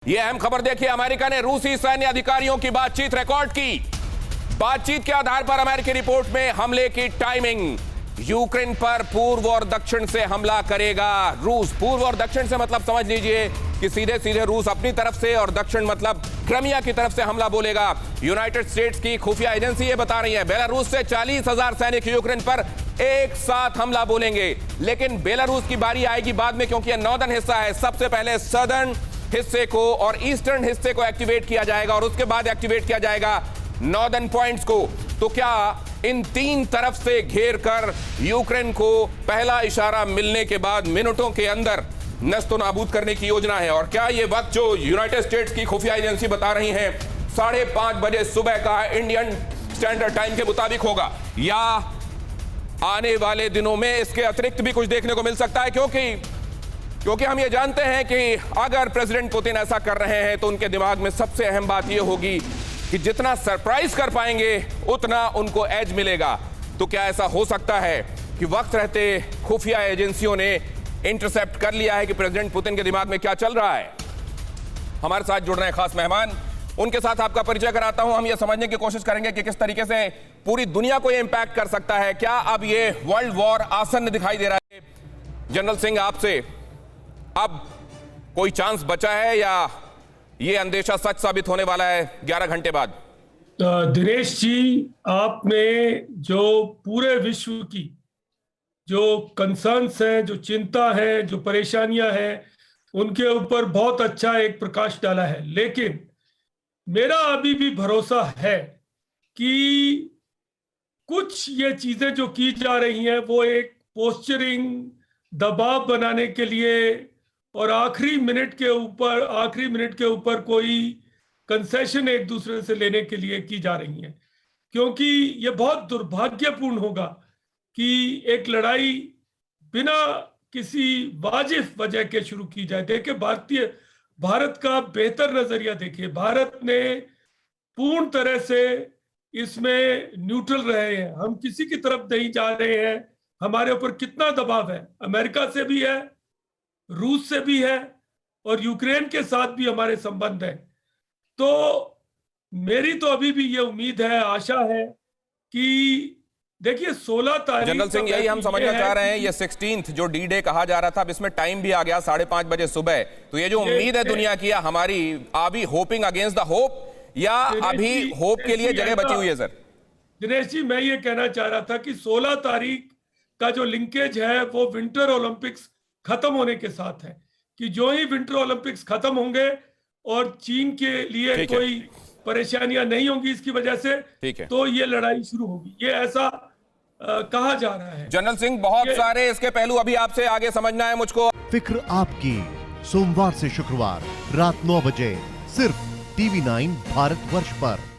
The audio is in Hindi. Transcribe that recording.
ये अहम खबर देखिए, अमेरिका ने रूसी सैन्य अधिकारियों की बातचीत रिकॉर्ड की। बातचीत के आधार पर अमेरिकी रिपोर्ट में हमले की टाइमिंग, यूक्रेन पर पूर्व और दक्षिण से हमला करेगा रूस। पूर्व और दक्षिण से मतलब समझ लीजिए कि सीधे सीधे रूस अपनी तरफ से और दक्षिण मतलब क्रीमिया की तरफ से हमला बोलेगा। यूनाइटेड स्टेट्स की खुफिया एजेंसी ये बता रही है बेलारूस से 40,000 सैनिक यूक्रेन पर एक साथ हमला बोलेंगे। लेकिन बेलारूस की बारी आएगी बाद में, क्योंकि यह नॉर्दर्न हिस्सा है। सबसे पहले सदर्न हिस्से को और ईस्टर्न हिस्से को एक्टिवेट किया जाएगा और उसके बाद एक्टिवेट किया जाएगा नॉर्दर्न पॉइंट्स को। तो क्या इन तीन तरफ से घेर कर यूक्रेन को पहला इशारा मिलने के बाद मिनटों के अंदर नस्तो नाबूद करने की योजना है? और क्या यह वक्त जो यूनाइटेड स्टेट्स की खुफिया एजेंसी बता रही है 5:30 बजे सुबह का इंडियन स्टैंडर्ड टाइम के मुताबिक होगा, या आने वाले दिनों में इसके अतिरिक्त भी कुछ देखने को मिल सकता है? क्योंकि हम ये जानते हैं कि अगर प्रेसिडेंट पुतिन ऐसा कर रहे हैं तो उनके दिमाग में सबसे अहम बात यह होगी कि जितना सरप्राइज कर पाएंगे उतना उनको एज मिलेगा। तो क्या ऐसा हो सकता है कि वक्त रहते खुफिया एजेंसियों ने इंटरसेप्ट कर लिया है कि प्रेसिडेंट पुतिन के दिमाग में क्या चल रहा है? हमारे साथ जुड़ रहे हैं खास मेहमान, उनके साथ आपका परिचय कराता हूं। हम ये समझने की कोशिश करेंगे कि किस तरीके से पूरी दुनिया को ये इंपैक्ट कर सकता है। क्या अब ये वर्ल्ड वॉर आसन्न दिखाई दे रहा है? जनरल सिंह, आपसे अब कोई चांस बचा है या ये अंदेशा सच साबित होने वाला है 11 घंटे बाद? दिनेश जी, आपने जो पूरे विश्व की जो कंसर्न्स हैं, जो चिंता है, जो परेशानियां हैं, उनके ऊपर बहुत अच्छा एक प्रकाश डाला है। लेकिन मेरा अभी भी भरोसा है कि कुछ ये चीजें जो की जा रही हैं वो एक पोस्चरिंग, दबाव बनाने के लिए और आखिरी मिनट के ऊपर कोई कंसेशन एक दूसरे से लेने के लिए की जा रही हैं। क्योंकि ये बहुत दुर्भाग्यपूर्ण होगा कि एक लड़ाई बिना किसी वाजिब वजह के शुरू की जाए। देखिए, भारत का बेहतर नजरिया देखिए, भारत ने पूर्ण तरह से इसमें न्यूट्रल रहे हैं। हम किसी की तरफ नहीं जा रहे हैं। हमारे ऊपर कितना दबाव है, अमेरिका से भी है, रूस से भी है और यूक्रेन के साथ भी हमारे संबंध है। तो मेरी तो अभी भी ये उम्मीद है, आशा है कि देखिए 16 तारीख। जनरल सिंह, यही हम समझना चाह रहे हैं, ये 16th जो डी डे कहा जा रहा था, अब इसमें टाइम भी आ गया 5:30 बजे सुबह। तो ये जो उम्मीद है दुनिया की, हमारी अभी होपिंग अगेंस्ट द होप या अभी होप के लिए जगह बची हुई है? सर दिनेश जी, मैं ये कहना चाह रहा था कि 16 तारीख का जो लिंकेज है वो विंटर ओलंपिक्स खत्म होने के साथ है, कि जो ही विंटर ओलंपिक्स खत्म होंगे और चीन के लिए कोई परेशानियां नहीं होंगी इसकी वजह से, तो ये लड़ाई शुरू होगी। ये ऐसा कहा जा रहा है। जनरल सिंह, बहुत सारे इसके पहलू अभी आपसे आगे समझना है मुझको। फिक्र आपकी, सोमवार से शुक्रवार रात 9 बजे सिर्फ TV9 भारतवर्ष पर।